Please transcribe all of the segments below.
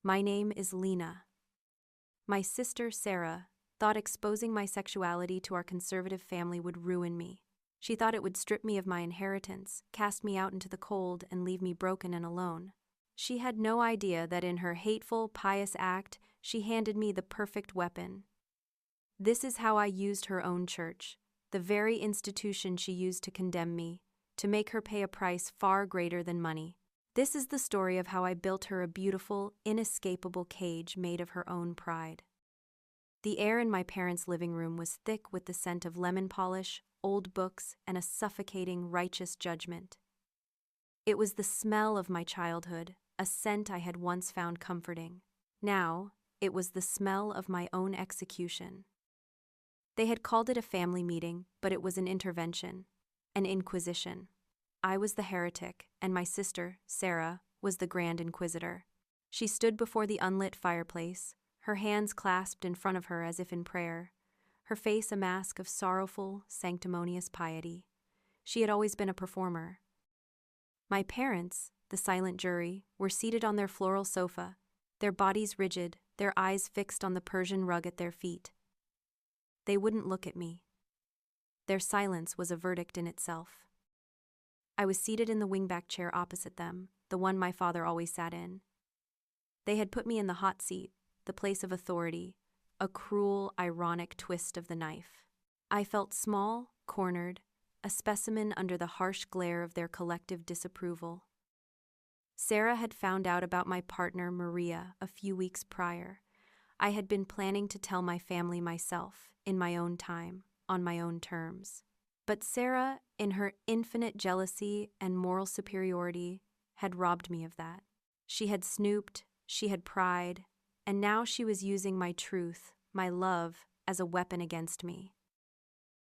My name is Lena. My sister, Sarah, thought exposing my sexuality to our conservative family would ruin me. She thought it would strip me of my inheritance, cast me out into the cold, and leave me broken and alone. She had no idea that in her hateful, pious act, she handed me the perfect weapon. This is how I used her own church, the very institution she used to condemn me, to make her pay a price far greater than money. This is the story of how I built her a beautiful, inescapable cage made of her own pride. The air in my parents' living room was thick with the scent of lemon polish, old books, and a suffocating, righteous judgment. It was the smell of my childhood, a scent I had once found comforting. Now, it was the smell of my own execution. They had called it a family meeting, but it was an intervention, an inquisition. I was the heretic, and my sister, Sarah, was the Grand Inquisitor. She stood before the unlit fireplace, her hands clasped in front of her as if in prayer, her face a mask of sorrowful, sanctimonious piety. She had always been a performer. My parents, the silent jury, were seated on their floral sofa, their bodies rigid, their eyes fixed on the Persian rug at their feet. They wouldn't look at me. Their silence was a verdict in itself. I was seated in the wingback chair opposite them, the one my father always sat in. They had put me in the hot seat, the place of authority, a cruel, ironic twist of the knife. I felt small, cornered, a specimen under the harsh glare of their collective disapproval. Sarah had found out about my partner, Maria, a few weeks prior. I had been planning to tell my family myself, in my own time, on my own terms. But Sarah, in her infinite jealousy and moral superiority, had robbed me of that. She had snooped, she had pried, and now she was using my truth, my love, as a weapon against me.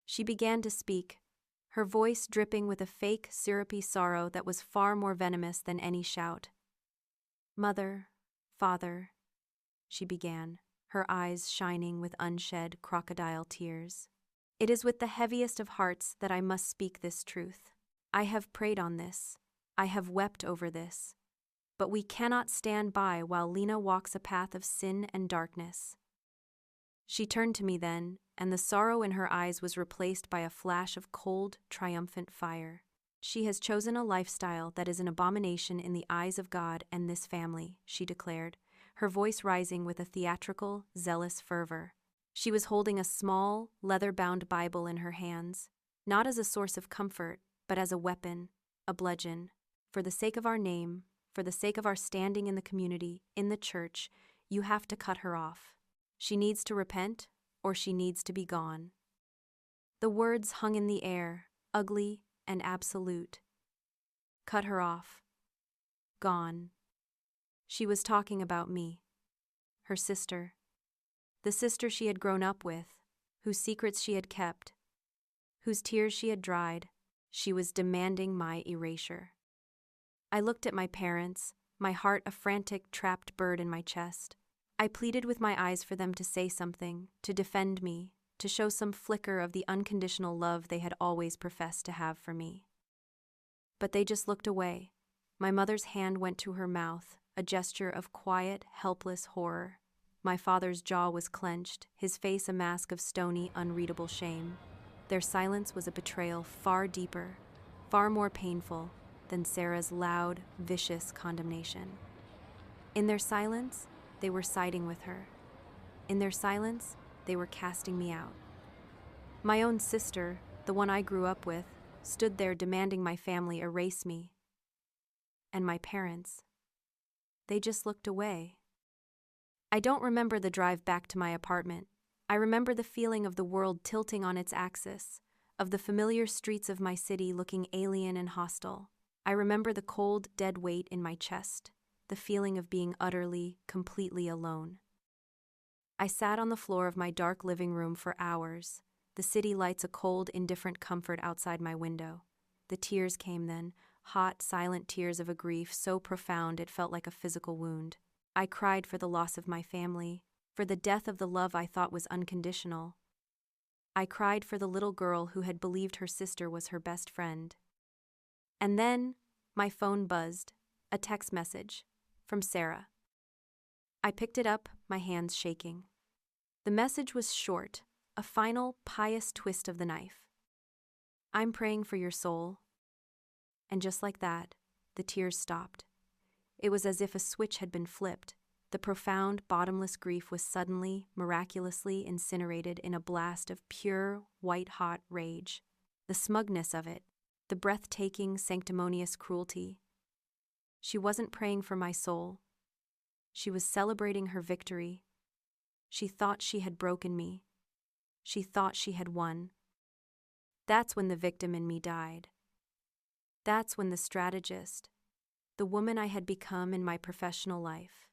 She began to speak, her voice dripping with a fake, syrupy sorrow that was far more venomous than any shout. "Mother, father," she began, her eyes shining with unshed crocodile tears. "It is with the heaviest of hearts that I must speak this truth. I have prayed on this. I have wept over this. But we cannot stand by while Lena walks a path of sin and darkness." She turned to me then, and the sorrow in her eyes was replaced by a flash of cold, triumphant fire. "She has chosen a lifestyle that is an abomination in the eyes of God and this family," she declared, her voice rising with a theatrical, zealous fervor. She was holding a small, leather-bound Bible in her hands, not as a source of comfort, but as a weapon, a bludgeon. "For the sake of our name, for the sake of our standing in the community, in the church, you have to cut her off. She needs to repent, or she needs to be gone." The words hung in the air, ugly and absolute. Cut her off. Gone. She was talking about me. Her sister. The sister she had grown up with, whose secrets she had kept, whose tears she had dried. She was demanding my erasure. I looked at my parents, my heart a frantic, trapped bird in my chest. I pleaded with my eyes for them to say something, to defend me, to show some flicker of the unconditional love they had always professed to have for me. But they just looked away. My mother's hand went to her mouth, a gesture of quiet, helpless horror. My father's jaw was clenched, his face a mask of stony, unreadable shame. Their silence was a betrayal far deeper, far more painful than Sarah's loud, vicious condemnation. In their silence, they were siding with her. In their silence, they were casting me out. My own sister, the one I grew up with, stood there demanding my family erase me. And my parents, they just looked away. I don't remember the drive back to my apartment. I remember the feeling of the world tilting on its axis, of the familiar streets of my city looking alien and hostile. I remember the cold, dead weight in my chest, the feeling of being utterly, completely alone. I sat on the floor of my dark living room for hours, the city lights a cold, indifferent comfort outside my window. The tears came then, hot, silent tears of a grief so profound it felt like a physical wound. I cried for the loss of my family, for the death of the love I thought was unconditional. I cried for the little girl who had believed her sister was her best friend. And then, my phone buzzed, a text message from Sarah. I picked it up, my hands shaking. The message was short, a final, pious twist of the knife. I'm praying for your soul. And just like that, the tears stopped. It was as if a switch had been flipped. The profound, bottomless grief was suddenly, miraculously incinerated in a blast of pure, white-hot rage. The smugness of it, the breathtaking, sanctimonious cruelty. She wasn't praying for my soul. She was celebrating her victory. She thought she had broken me. She thought she had won. That's when the victim in me died. That's when the strategist, the woman I had become in my professional life,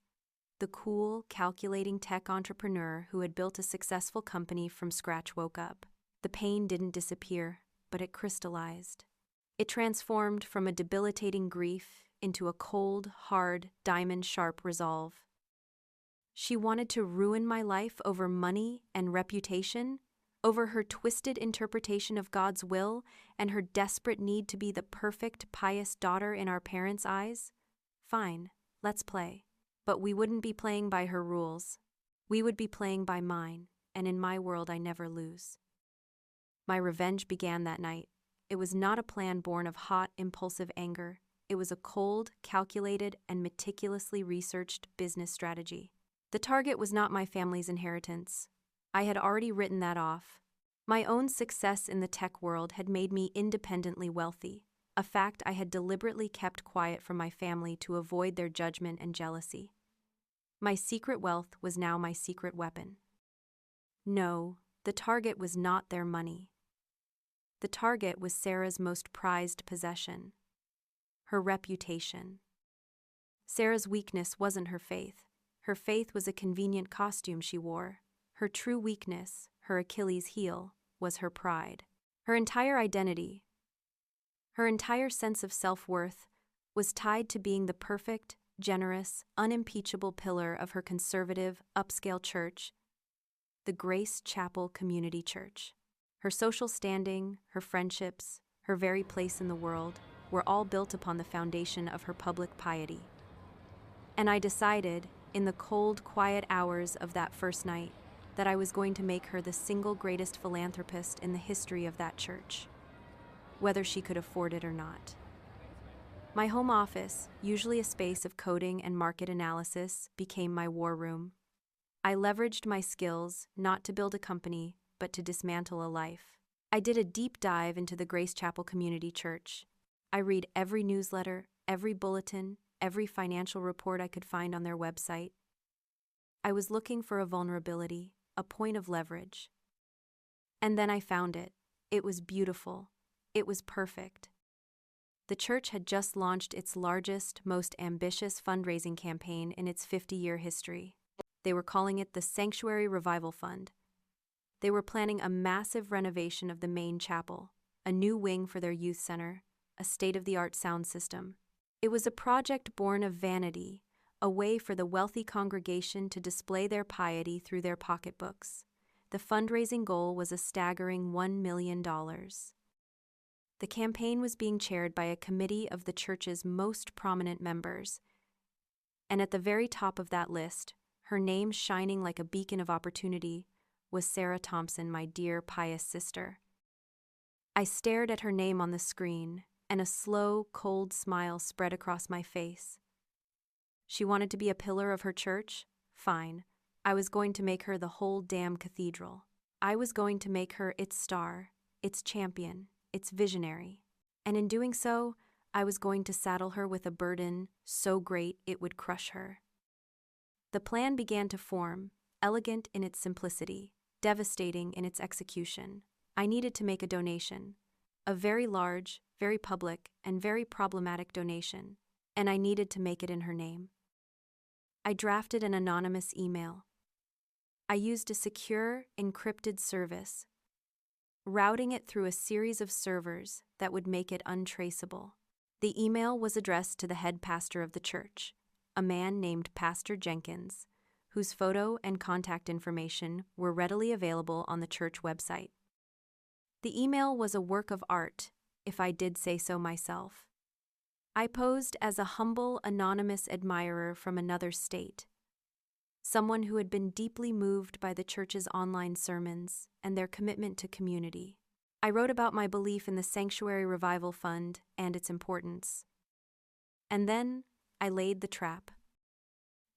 the cool, calculating tech entrepreneur who had built a successful company from scratch woke up. The pain didn't disappear, but it crystallized. It transformed from a debilitating grief into a cold, hard, diamond-sharp resolve. She wanted to ruin my life over money and reputation, over her twisted interpretation of God's will and her desperate need to be the perfect, pious daughter in our parents' eyes. Fine, let's play. But we wouldn't be playing by her rules. We would be playing by mine, and in my world I never lose. My revenge began that night. It was not a plan born of hot, impulsive anger. It was a cold, calculated, and meticulously researched business strategy. The target was not my family's inheritance. I had already written that off. My own success in the tech world had made me independently wealthy, a fact I had deliberately kept quiet from my family to avoid their judgment and jealousy. My secret wealth was now my secret weapon. No, the target was not their money. The target was Sarah's most prized possession, her reputation. Sarah's weakness wasn't her faith. Her faith was a convenient costume she wore. Her true weakness, her Achilles heel, was her pride. Her entire identity, her entire sense of self-worth, was tied to being the perfect, generous, unimpeachable pillar of her conservative, upscale church, the Grace Chapel Community Church. Her social standing, her friendships, her very place in the world were all built upon the foundation of her public piety. And I decided, in the cold, quiet hours of that first night, that I was going to make her the single greatest philanthropist in the history of that church, whether she could afford it or not. My home office, usually a space of coding and market analysis, became my war room. I leveraged my skills not to build a company, but to dismantle a life. I did a deep dive into the Grace Chapel Community Church. I read every newsletter, every bulletin, every financial report I could find on their website. I was looking for a vulnerability, a point of leverage. And then I found it. It was beautiful. It was perfect. The church had just launched its largest, most ambitious fundraising campaign in its 50-year history. They were calling it the Sanctuary Revival Fund. They were planning a massive renovation of the main chapel, a new wing for their youth center, a state-of-the-art sound system. It was a project born of vanity, a way for the wealthy congregation to display their piety through their pocketbooks. The fundraising goal was a staggering $1 million. The campaign was being chaired by a committee of the church's most prominent members, and at the very top of that list, her name shining like a beacon of opportunity, was Sarah Thompson, my dear, pious sister. I stared at her name on the screen, and a slow, cold smile spread across my face. She wanted to be a pillar of her church? Fine. I was going to make her the whole damn cathedral. I was going to make her its star, its champion, its visionary. And in doing so, I was going to saddle her with a burden so great it would crush her. The plan began to form, elegant in its simplicity, devastating in its execution. I needed to make a donation, a very large, very public, and very problematic donation, and I needed to make it in her name. I drafted an anonymous email. I used a secure, encrypted service, routing it through a series of servers that would make it untraceable. The email was addressed to the head pastor of the church, a man named Pastor Jenkins, whose photo and contact information were readily available on the church website. The email was a work of art, if I did say so myself. I posed as a humble, anonymous admirer from another state, someone who had been deeply moved by the church's online sermons and their commitment to community. I wrote about my belief in the Sanctuary Revival Fund and its importance. And then I laid the trap.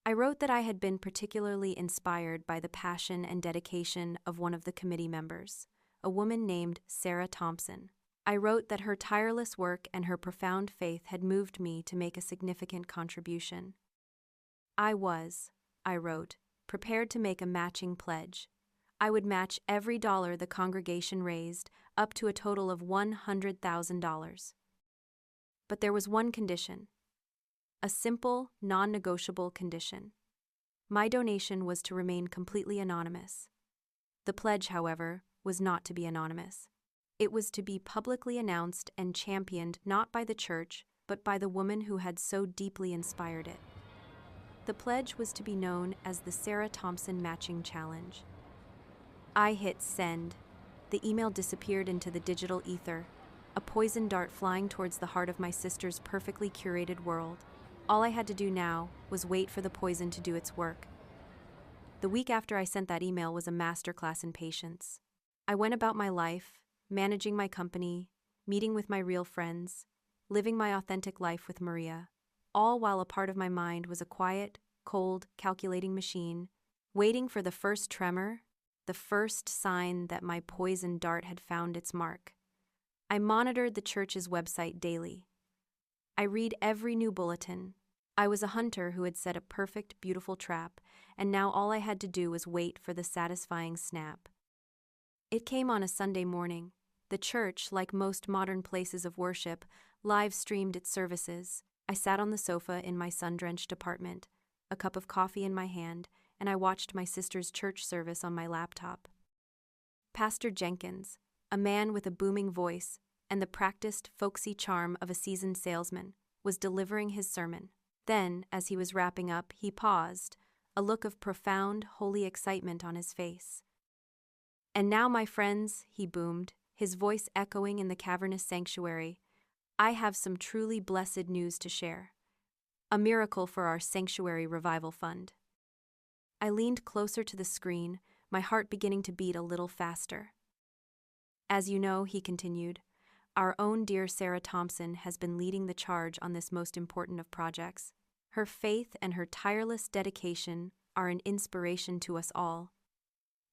I wrote that I had been particularly inspired by the passion and dedication of one of the committee members, a woman named Sarah Thompson. I wrote that her tireless work and her profound faith had moved me to make a significant contribution. I wrote, prepared to make a matching pledge. I would match every dollar the congregation raised, up to a total of $100,000. But there was one condition. A simple, non-negotiable condition. My donation was to remain completely anonymous. The pledge, however, was not to be anonymous. It was to be publicly announced and championed not by the church, but by the woman who had so deeply inspired it. The pledge was to be known as the Sarah Thompson Matching Challenge. I hit send. The email disappeared into the digital ether, a poison dart flying towards the heart of my sister's perfectly curated world. All I had to do now was wait for the poison to do its work. The week after I sent that email was a masterclass in patience. I went about my life, managing my company, meeting with my real friends, living my authentic life with Maria, all while a part of my mind was a quiet, cold, calculating machine, waiting for the first tremor, the first sign that my poison dart had found its mark. I monitored the church's website daily. I read every new bulletin. I was a hunter who had set a perfect, beautiful trap, and now all I had to do was wait for the satisfying snap. It came on a Sunday morning. The church, like most modern places of worship, live-streamed its services. I sat on the sofa in my sun-drenched apartment, a cup of coffee in my hand, and I watched my sister's church service on my laptop. Pastor Jenkins, a man with a booming voice and the practiced, folksy charm of a seasoned salesman, was delivering his sermon. Then, as he was wrapping up, he paused, a look of profound, holy excitement on his face. "And now, my friends," he boomed, his voice echoing in the cavernous sanctuary, "I have some truly blessed news to share. A miracle for our Sanctuary Revival Fund." I leaned closer to the screen, my heart beginning to beat a little faster. "As you know," he continued, "our own dear Sarah Thompson has been leading the charge on this most important of projects. Her faith and her tireless dedication are an inspiration to us all."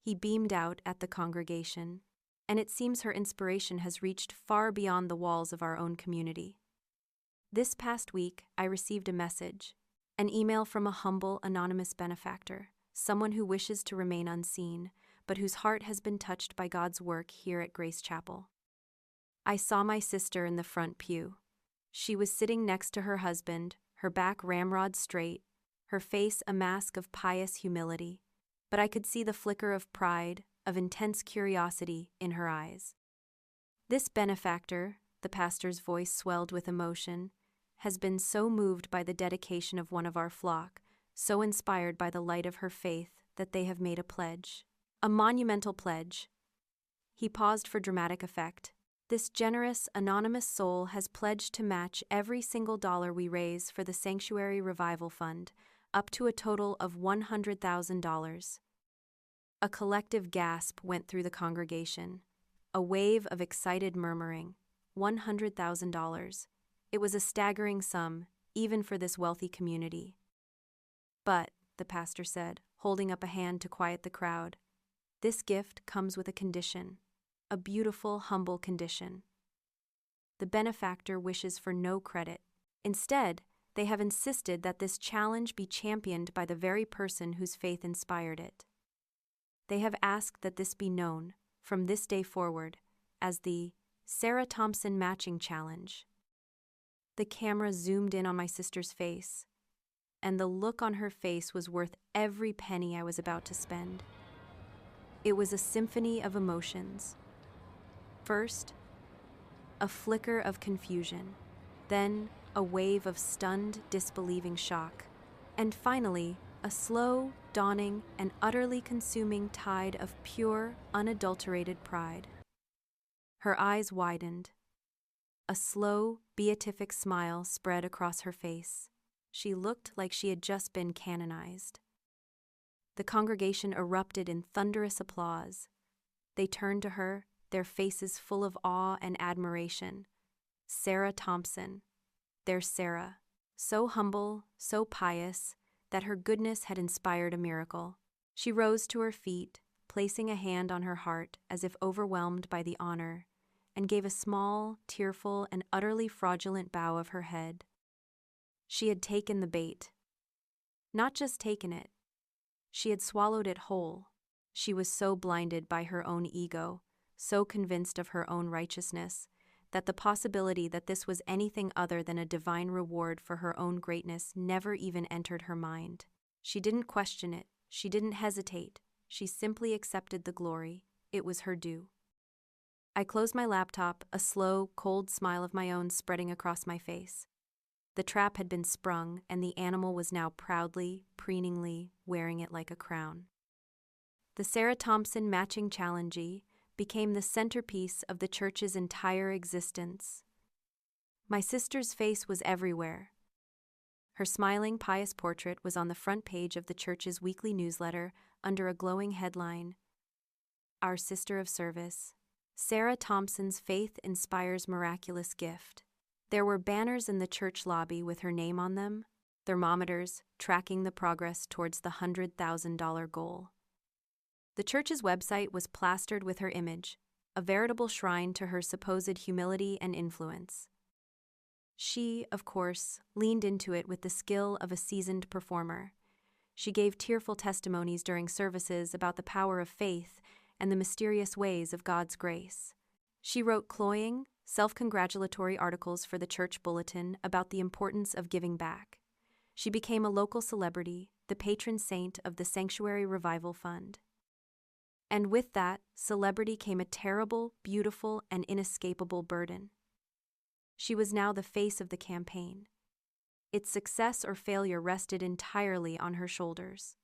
He beamed out at the congregation, and it seems her inspiration has reached far beyond the walls of our own community. This past week, I received a message, an email from a humble, anonymous benefactor, someone who wishes to remain unseen, but whose heart has been touched by God's work here at Grace Chapel. I saw my sister in the front pew. She was sitting next to her husband, her back ramrod straight, her face a mask of pious humility, but I could see the flicker of pride, of intense curiosity in her eyes. "This benefactor," the pastor's voice swelled with emotion, "has been so moved by the dedication of one of our flock, so inspired by the light of her faith, that they have made a pledge. A monumental pledge." He paused for dramatic effect. "This generous, anonymous soul has pledged to match every single dollar we raise for the Sanctuary Revival Fund, up to a total of $100,000. A collective gasp went through the congregation, a wave of excited murmuring. $100,000. It was a staggering sum, even for this wealthy community. "But," the pastor said, holding up a hand to quiet the crowd, "this gift comes with a condition, a beautiful, humble condition. The benefactor wishes for no credit. Instead, they have insisted that this challenge be championed by the very person whose faith inspired it. They have asked that this be known, from this day forward, as the Sarah Thompson Matching Challenge." The camera zoomed in on my sister's face, and the look on her face was worth every penny I was about to spend. It was a symphony of emotions. First, a flicker of confusion, then a wave of stunned, disbelieving shock, and finally, a slow, dawning, and utterly consuming tide of pure, unadulterated pride. Her eyes widened. A slow, beatific smile spread across her face. She looked like she had just been canonized. The congregation erupted in thunderous applause. They turned to her, their faces full of awe and admiration. Sarah Thompson, their Sarah, so humble, so pious, that her goodness had inspired a miracle. She rose to her feet, placing a hand on her heart as if overwhelmed by the honor, and gave a small, tearful, and utterly fraudulent bow of her head. She had taken the bait. Not just taken it. She had swallowed it whole. She was so blinded by her own ego, so convinced of her own righteousness, that the possibility that this was anything other than a divine reward for her own greatness never even entered her mind. She didn't question it. She didn't hesitate. She simply accepted the glory. It was her due. I closed my laptop, a slow, cold smile of my own spreading across my face. The trap had been sprung, and the animal was now proudly, preeningly, wearing it like a crown. The Sarah Thompson Matching Challenge became the centerpiece of the church's entire existence. My sister's face was everywhere. Her smiling, pious portrait was on the front page of the church's weekly newsletter under a glowing headline, "Our Sister of Service. Sarah Thompson's faith inspires miraculous gift." There were banners in the church lobby with her name on them, thermometers tracking the progress towards the $100,000 goal. The church's website was plastered with her image, a veritable shrine to her supposed humility and influence. She, of course, leaned into it with the skill of a seasoned performer. She gave tearful testimonies during services about the power of faith and the mysterious ways of God's grace. She wrote cloying, self-congratulatory articles for the church bulletin about the importance of giving back. She became a local celebrity, the patron saint of the Sanctuary Revival Fund. And with that celebrity came a terrible, beautiful, and inescapable burden. She was now the face of the campaign. Its success or failure rested entirely on her shoulders.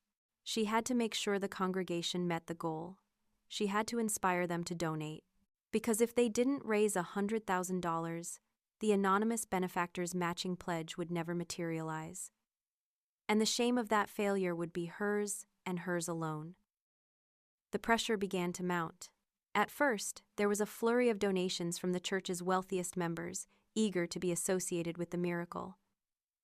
She had to make sure the congregation met the goal. She had to inspire them to donate. Because if they didn't raise $100,000, the anonymous benefactor's matching pledge would never materialize. And the shame of that failure would be hers and hers alone. The pressure began to mount. At first, there was a flurry of donations from the church's wealthiest members, eager to be associated with the miracle.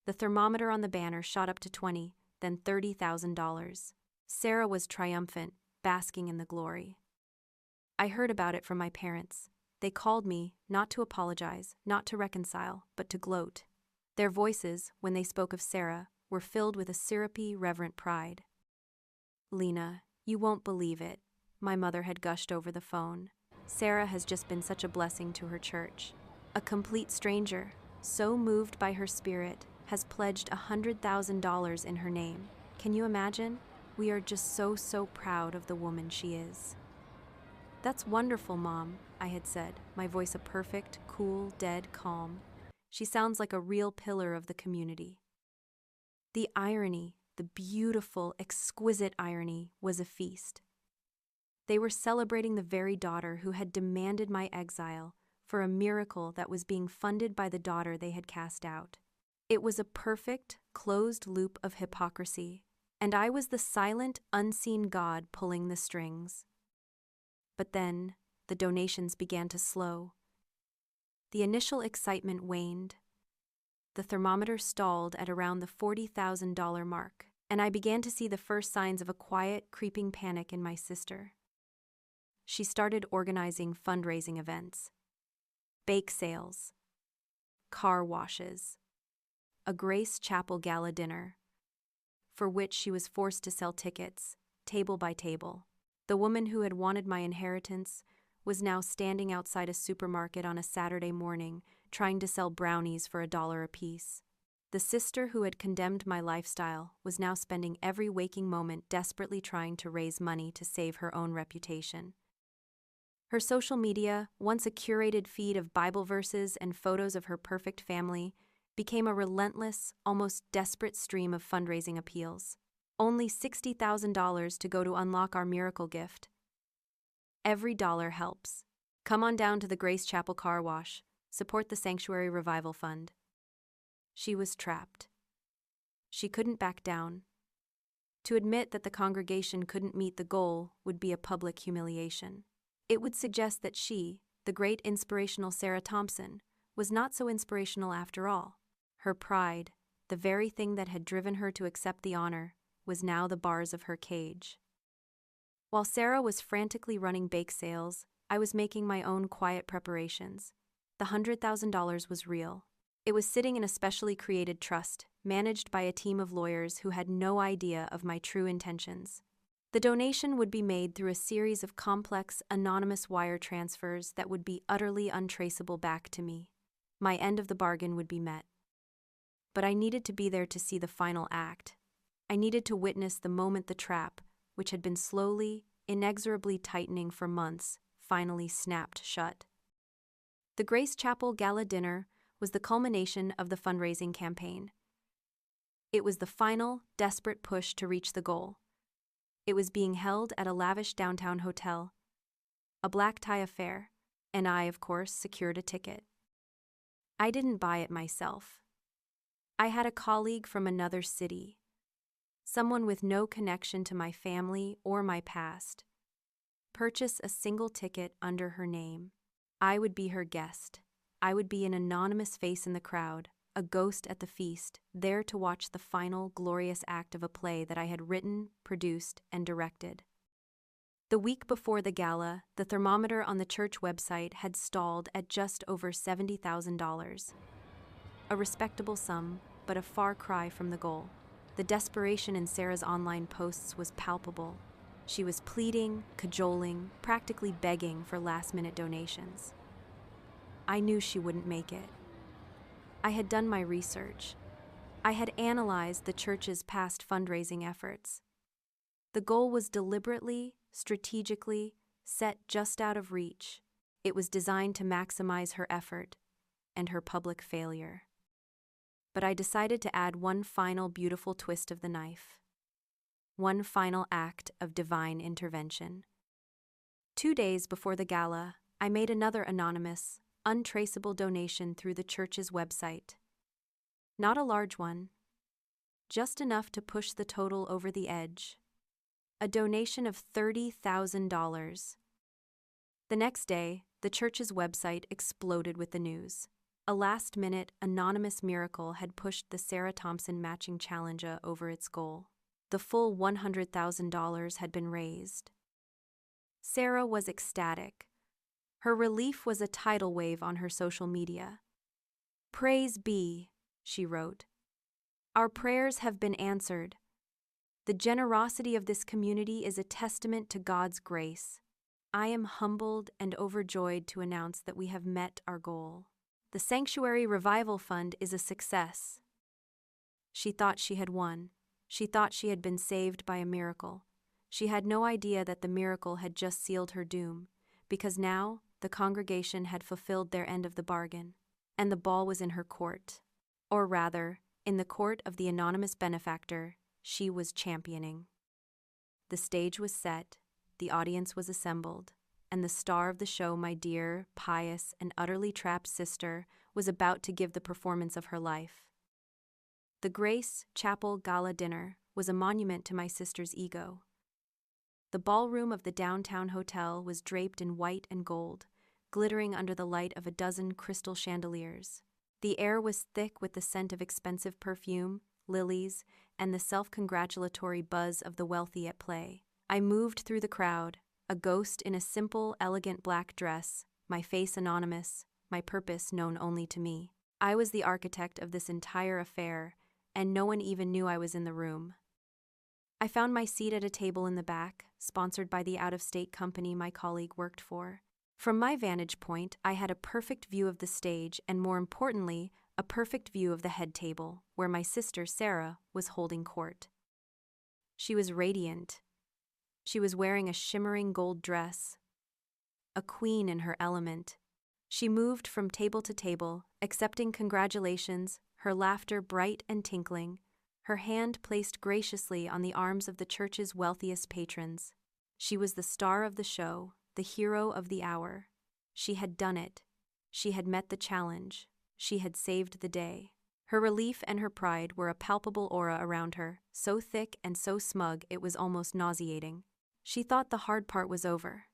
The thermometer on the banner shot up to $20,000, then $30,000. Sarah was triumphant, basking in the glory. I heard about it from my parents. They called me, not to apologize, not to reconcile, but to gloat. Their voices, when they spoke of Sarah, were filled with a syrupy, reverent pride. "Lena, you won't believe it," my mother had gushed over the phone. "Sarah has just been such a blessing to her church. A complete stranger, so moved by her spirit, has pledged $100,000 in her name. Can you imagine? We are just so proud of the woman she is." "That's wonderful, Mom," I had said, my voice a perfect, cool, dead calm. "She sounds like a real pillar of the community." The irony, the beautiful, exquisite irony, was a feast. They were celebrating the very daughter who had demanded my exile for a miracle that was being funded by the daughter they had cast out. It was a perfect, closed loop of hypocrisy, and I was the silent, unseen God pulling the strings. But then, the donations began to slow. The initial excitement waned. The thermometer stalled at around the $40,000 mark, and I began to see the first signs of a quiet, creeping panic in my sister. She started organizing fundraising events. Bake sales. Car washes. A Grace Chapel gala dinner, for which she was forced to sell tickets, table by table. The woman who had wanted my inheritance was now standing outside a supermarket on a Saturday morning, trying to sell brownies for $1 apiece. The sister who had condemned my lifestyle was now spending every waking moment desperately trying to raise money to save her own reputation. Her social media, once a curated feed of Bible verses and photos of her perfect family, became a relentless, almost desperate stream of fundraising appeals. Only $60,000 to go to unlock our miracle gift. Every dollar helps. Come on down to the Grace Chapel car wash. Support the Sanctuary Revival Fund. She was trapped. She couldn't back down. To admit that the congregation couldn't meet the goal would be a public humiliation. It would suggest that she, the great inspirational Sarah Thompson, was not so inspirational after all. Her pride, the very thing that had driven her to accept the honor, was now the bars of her cage. While Sarah was frantically running bake sales, I was making my own quiet preparations. The $100,000 was real. It was sitting in a specially created trust, managed by a team of lawyers who had no idea of my true intentions. The donation would be made through a series of complex, anonymous wire transfers that would be utterly untraceable back to me. My end of the bargain would be met. But I needed to be there to see the final act. I needed to witness the moment the trap, which had been slowly, inexorably tightening for months, finally snapped shut. The Grace Chapel Gala Dinner was the culmination of the fundraising campaign. It was the final, desperate push to reach the goal. It was being held at a lavish downtown hotel, a black tie affair, and I, of course, secured a ticket. I didn't buy it myself. I had a colleague from another city, someone with no connection to my family or my past, purchase a single ticket under her name. I would be her guest. I would be an anonymous face in the crowd, a ghost at the feast, there to watch the final glorious act of a play that I had written, produced, and directed. The week before the gala, the thermometer on the church website had stalled at just over $70,000. A respectable sum, but a far cry from the goal. The desperation in Sarah's online posts was palpable. She was pleading, cajoling, practically begging for last-minute donations. I knew she wouldn't make it. I had done my research. I had analyzed the church's past fundraising efforts. The goal was deliberately, strategically, set just out of reach. It was designed to maximize her effort and her public failure. But I decided to add one final beautiful twist of the knife. One final act of divine intervention. 2 days before the gala, I made another anonymous, untraceable donation through the church's website. Not a large one, just enough to push the total over the edge. A donation of $30,000. The next day, the church's website exploded with the news. A last-minute, anonymous miracle had pushed the Sarah Thompson Matching Challenge over its goal. The full $100,000 had been raised. Sarah was ecstatic. Her relief was a tidal wave on her social media. "Praise be," she wrote. "Our prayers have been answered. The generosity of this community is a testament to God's grace. I am humbled and overjoyed to announce that we have met our goal. The Sanctuary Revival Fund is a success." She thought she had won. She thought she had been saved by a miracle. She had no idea that the miracle had just sealed her doom, because now the congregation had fulfilled their end of the bargain, and the ball was in her court. Or rather, in the court of the anonymous benefactor she was championing. The stage was set, the audience was assembled, and the star of the show, my dear, pious, and utterly trapped sister, was about to give the performance of her life. The Grace Chapel Gala Dinner was a monument to my sister's ego. The ballroom of the downtown hotel was draped in white and gold, glittering under the light of a dozen crystal chandeliers. The air was thick with the scent of expensive perfume, lilies, and the self-congratulatory buzz of the wealthy at play. I moved through the crowd, a ghost in a simple, elegant black dress, my face anonymous, my purpose known only to me. I was the architect of this entire affair, and no one even knew I was in the room. I found my seat at a table in the back, sponsored by the out-of-state company my colleague worked for. From my vantage point, I had a perfect view of the stage and, more importantly, a perfect view of the head table, where my sister Sarah was holding court. She was radiant. She was wearing a shimmering gold dress, a queen in her element. She moved from table to table, accepting congratulations, her laughter bright and tinkling, her hand placed graciously on the arms of the church's wealthiest patrons. She was the star of the show, the hero of the hour. She had done it. She had met the challenge. She had saved the day. Her relief and her pride were a palpable aura around her, so thick and so smug it was almost nauseating. She thought the hard part was over.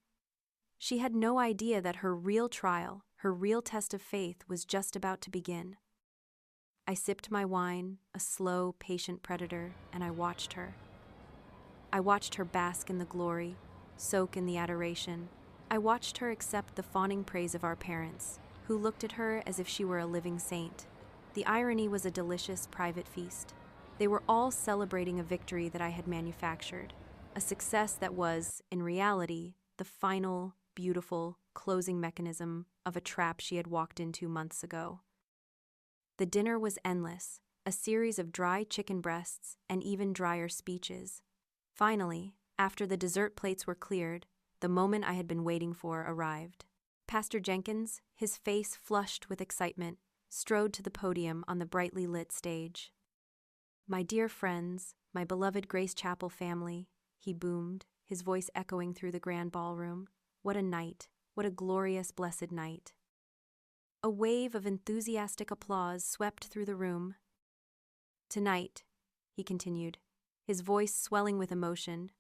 She had no idea that her real trial, her real test of faith, was just about to begin. I sipped my wine, a slow, patient predator, and I watched her. I watched her bask in the glory, soak in the adoration. I watched her accept the fawning praise of our parents, who looked at her as if she were a living saint. The irony was a delicious private feast. They were all celebrating a victory that I had manufactured, a success that was, in reality, the final, beautiful, closing mechanism of a trap she had walked into months ago. The dinner was endless, a series of dry chicken breasts and even drier speeches. Finally, after the dessert plates were cleared, the moment I had been waiting for arrived. Pastor Jenkins, his face flushed with excitement, strode to the podium on the brightly lit stage. "My dear friends, my beloved Grace Chapel family," he boomed, his voice echoing through the grand ballroom. "What a night, what a glorious, blessed night." A wave of enthusiastic applause swept through the room. "Tonight," he continued, his voice swelling with emotion,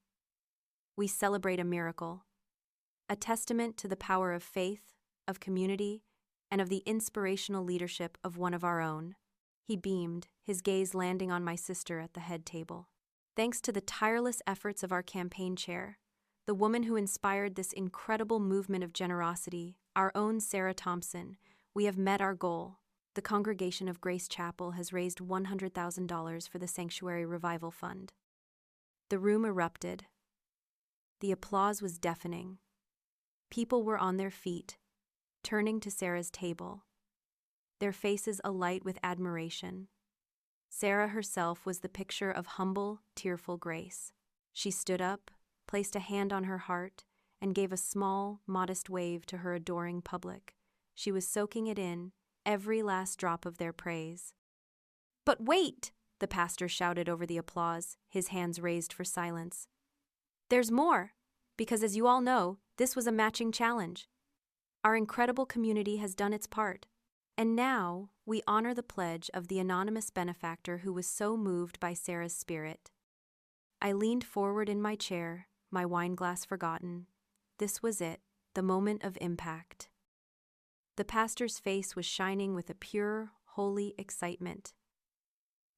"we celebrate a miracle, a testament to the power of faith, of community, and of the inspirational leadership of one of our own." He beamed, his gaze landing on my sister at the head table. "Thanks to the tireless efforts of our campaign chair, the woman who inspired this incredible movement of generosity, our own Sarah Thompson, we have met our goal. The congregation of Grace Chapel has raised $100,000 for the Sanctuary Revival Fund." The room erupted. The applause was deafening. People were on their feet, turning to Sarah's table, their faces alight with admiration. Sarah herself was the picture of humble, tearful grace. She stood up, placed a hand on her heart, and gave a small, modest wave to her adoring public. She was soaking it in, every last drop of their praise. "But wait!" the pastor shouted over the applause, his hands raised for silence. "There's more, because as you all know, this was a matching challenge. Our incredible community has done its part. And now, we honor the pledge of the anonymous benefactor who was so moved by Sarah's spirit." I leaned forward in my chair, my wine glass forgotten. This was it, the moment of impact. The pastor's face was shining with a pure, holy excitement.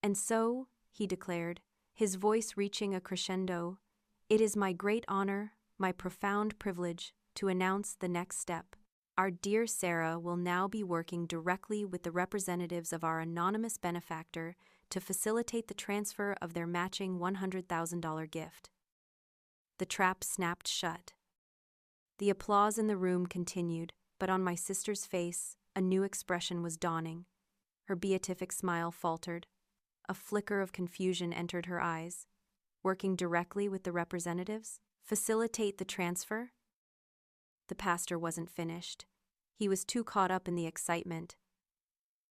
"And so," he declared, his voice reaching a crescendo, "it is my great honor, my profound privilege, to announce the next step. Our dear Sarah will now be working directly with the representatives of our anonymous benefactor to facilitate the transfer of their matching $100,000 gift." The trap snapped shut. The applause in the room continued, but on my sister's face, a new expression was dawning. Her beatific smile faltered. A flicker of confusion entered her eyes. Working directly with the representatives? Facilitate the transfer? The pastor wasn't finished. He was too caught up in the excitement.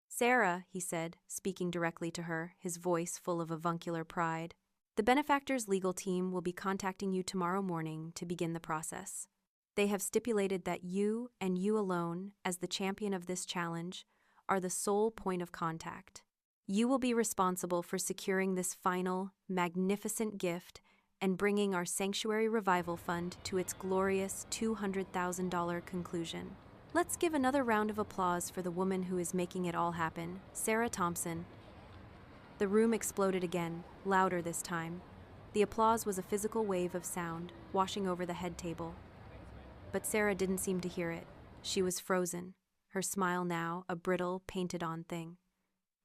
"Sarah," he said, speaking directly to her, his voice full of avuncular pride, "the benefactor's legal team will be contacting you tomorrow morning to begin the process. They have stipulated that you, and you alone, as the champion of this challenge, are the sole point of contact. You will be responsible for securing this final, magnificent gift and bringing our Sanctuary Revival Fund to its glorious $200,000 conclusion. Let's give another round of applause for the woman who is making it all happen, Sarah Thompson." The room exploded again, louder this time. The applause was a physical wave of sound, washing over the head table. But Sarah didn't seem to hear it. She was frozen, her smile now a brittle, painted-on thing.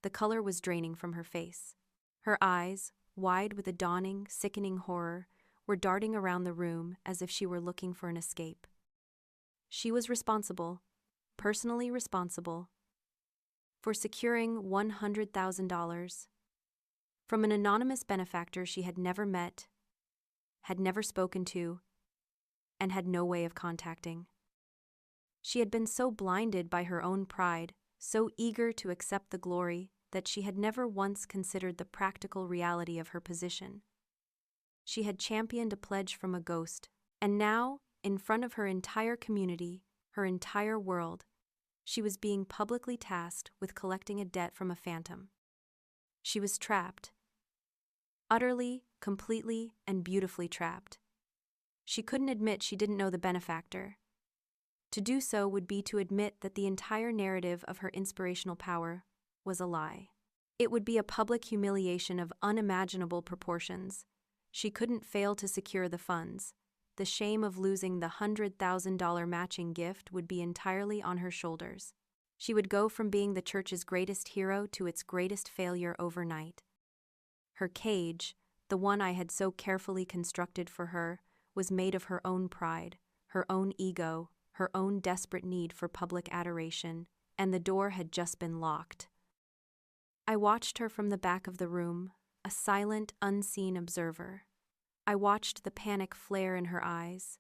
The color was draining from her face. Her eyes, wide with a dawning, sickening horror, were darting around the room as if she were looking for an escape. She was responsible, personally responsible, for securing $100,000 from an anonymous benefactor she had never met, had never spoken to, and had no way of contacting. She had been so blinded by her own pride, so eager to accept the glory, that she had never once considered the practical reality of her position. She had championed a pledge from a ghost, and now, in front of her entire community, her entire world, she was being publicly tasked with collecting a debt from a phantom. She was trapped. Utterly, completely, and beautifully trapped. She couldn't admit she didn't know the benefactor. To do so would be to admit that the entire narrative of her inspirational power was a lie. It would be a public humiliation of unimaginable proportions. She couldn't fail to secure the funds. The shame of losing the $100,000 matching gift would be entirely on her shoulders. She would go from being the church's greatest hero to its greatest failure overnight. Her cage, the one I had so carefully constructed for her, was made of her own pride, her own ego, her own desperate need for public adoration, and the door had just been locked. I watched her from the back of the room, a silent, unseen observer. I watched the panic flare in her eyes.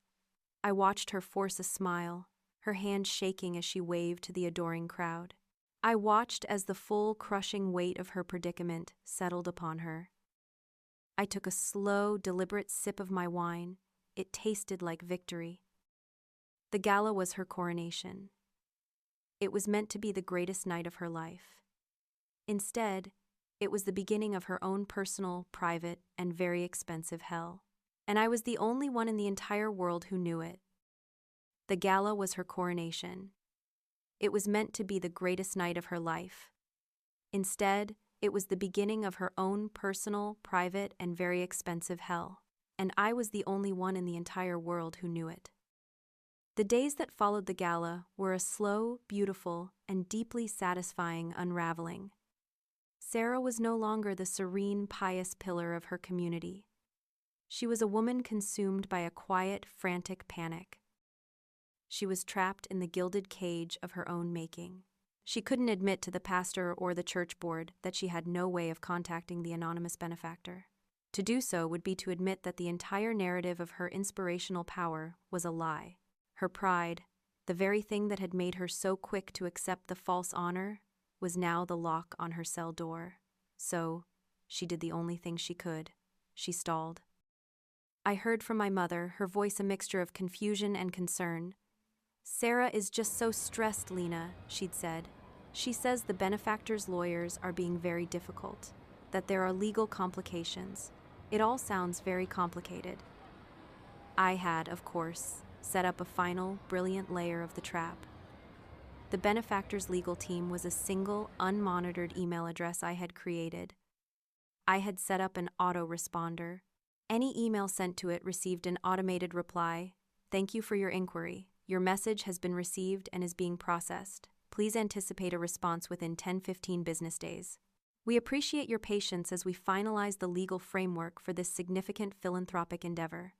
I watched her force a smile, her hand shaking as she waved to the adoring crowd. I watched as the full, crushing weight of her predicament settled upon her. I took a slow, deliberate sip of my wine. It tasted like victory. The gala was her coronation. It was meant to be the greatest night of her life. Instead, it was the beginning of her own personal, private, and very expensive hell. And I was the only one in the entire world who knew it. The gala was her coronation. It was meant to be the greatest night of her life. Instead, it was the beginning of her own personal, private, and very expensive hell. And I was the only one in the entire world who knew it. The days that followed the gala were a slow, beautiful, and deeply satisfying unraveling. Sarah was no longer the serene, pious pillar of her community. She was a woman consumed by a quiet, frantic panic. She was trapped in the gilded cage of her own making. She couldn't admit to the pastor or the church board that she had no way of contacting the anonymous benefactor. To do so would be to admit that the entire narrative of her inspirational power was a lie. Her pride, the very thing that had made her so quick to accept the false honor, was now the lock on her cell door. So, she did the only thing she could. She stalled. I heard from my mother, her voice a mixture of confusion and concern. "Sarah is just so stressed, Lena," she'd said. "She says the benefactor's lawyers are being very difficult, that there are legal complications. It all sounds very complicated." I had, of course, set up a final, brilliant layer of the trap. The benefactor's legal team was a single, unmonitored email address I had created. I had set up an autoresponder. Any email sent to it received an automated reply. "Thank you for your inquiry. Your message has been received and is being processed. Please anticipate a response within 10-15 business days. We appreciate your patience as we finalize the legal framework for this significant philanthropic endeavor."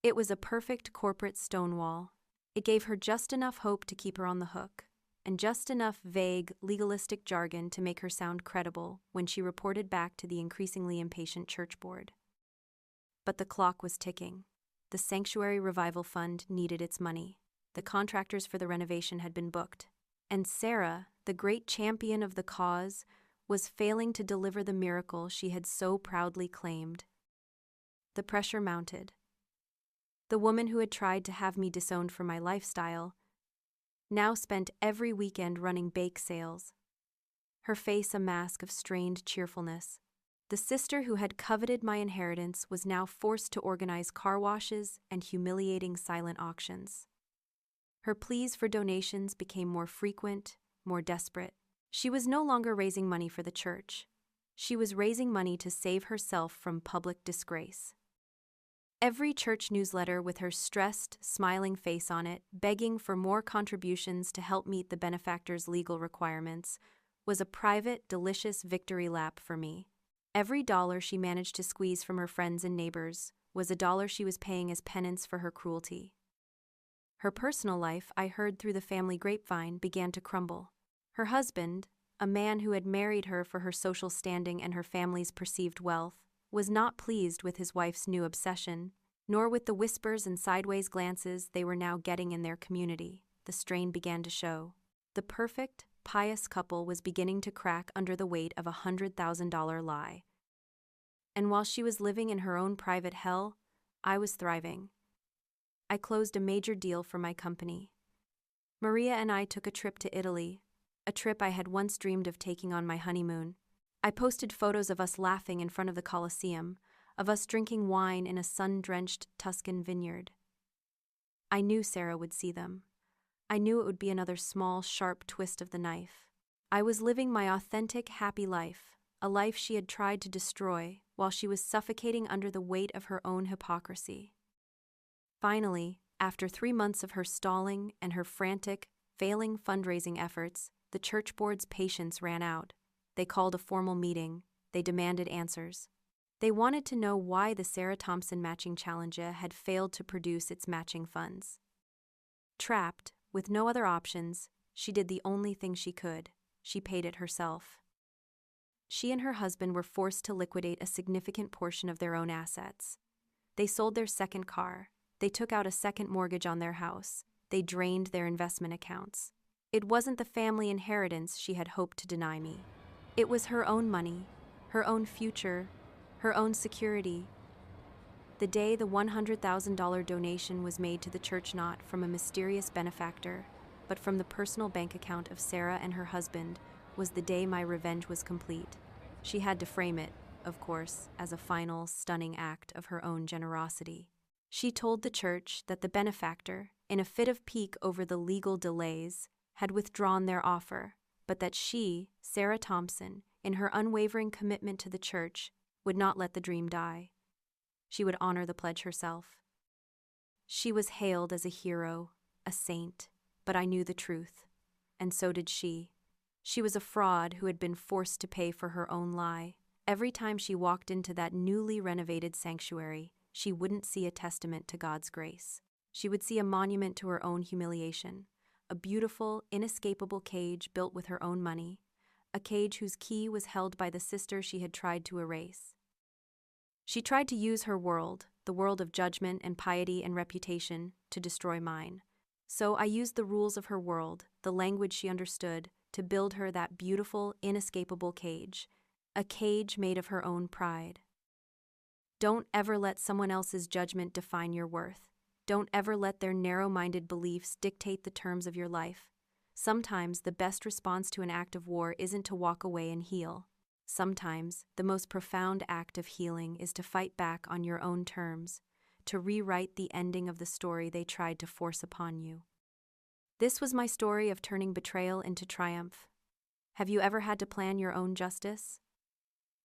It was a perfect corporate stonewall. It gave her just enough hope to keep her on the hook, and just enough vague, legalistic jargon to make her sound credible when she reported back to the increasingly impatient church board. But the clock was ticking. The Sanctuary Revival Fund needed its money. The contractors for the renovation had been booked. And Sarah, the great champion of the cause, was failing to deliver the miracle she had so proudly claimed. The pressure mounted. The woman who had tried to have me disowned for my lifestyle now spent every weekend running bake sales, her face a mask of strained cheerfulness. The sister who had coveted my inheritance was now forced to organize car washes and humiliating silent auctions. Her pleas for donations became more frequent, more desperate. She was no longer raising money for the church. She was raising money to save herself from public disgrace. Every church newsletter with her stressed, smiling face on it, begging for more contributions to help meet the benefactor's legal requirements, was a private, delicious victory lap for me. Every dollar she managed to squeeze from her friends and neighbors was a dollar she was paying as penance for her cruelty. Her personal life, I heard through the family grapevine, began to crumble. Her husband, a man who had married her for her social standing and her family's perceived wealth, was not pleased with his wife's new obsession, nor with the whispers and sideways glances they were now getting in their community. The strain began to show. The perfect, pious couple was beginning to crack under the weight of a $100,000 lie. And while she was living in her own private hell, I was thriving. I closed a major deal for my company. Maria and I took a trip to Italy, a trip I had once dreamed of taking on my honeymoon. I posted photos of us laughing in front of the Colosseum, of us drinking wine in a sun-drenched Tuscan vineyard. I knew Sarah would see them. I knew it would be another small, sharp twist of the knife. I was living my authentic, happy life, a life she had tried to destroy while she was suffocating under the weight of her own hypocrisy. Finally, after 3 months of her stalling and her frantic, failing fundraising efforts, the church board's patience ran out. They called a formal meeting. They demanded answers. They wanted to know why the Sarah Thompson Matching Challenge had failed to produce its matching funds. Trapped, with no other options, she did the only thing she could. She paid it herself. She and her husband were forced to liquidate a significant portion of their own assets. They sold their second car. They took out a second mortgage on their house. They drained their investment accounts. It wasn't the family inheritance she had hoped to deny me. It was her own money, her own future, her own security. The day the $100,000 donation was made to the church, not from a mysterious benefactor, but from the personal bank account of Sarah and her husband, was the day my revenge was complete. She had to frame it, of course, as a final, stunning act of her own generosity. She told the church that the benefactor, in a fit of pique over the legal delays, had withdrawn their offer, but that she, Sarah Thompson, in her unwavering commitment to the church, would not let the dream die. She would honor the pledge herself. She was hailed as a hero, a saint, but I knew the truth, and so did she. She was a fraud who had been forced to pay for her own lie. Every time she walked into that newly renovated sanctuary, she wouldn't see a testament to God's grace. She would see a monument to her own humiliation, a beautiful, inescapable cage built with her own money, a cage whose key was held by the sister she had tried to erase. She tried to use her world, the world of judgment and piety and reputation, to destroy mine. So I used the rules of her world, the language she understood, to build her that beautiful, inescapable cage, a cage made of her own pride. Don't ever let someone else's judgment define your worth. Don't ever let their narrow-minded beliefs dictate the terms of your life. Sometimes the best response to an act of war isn't to walk away and heal. Sometimes the most profound act of healing is to fight back on your own terms, to rewrite the ending of the story they tried to force upon you. This was my story of turning betrayal into triumph. Have you ever had to plan your own justice?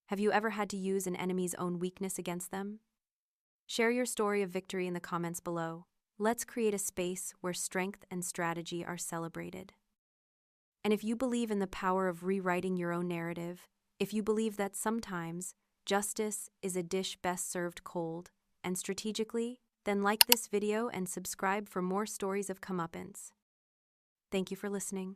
Have you ever had to use an enemy's own weakness against them? Share your story of victory in the comments below. Let's create a space where strength and strategy are celebrated. And if you believe in the power of rewriting your own narrative, if you believe that sometimes justice is a dish best served cold and strategically, then like this video and subscribe for more stories of comeuppance. Thank you for listening.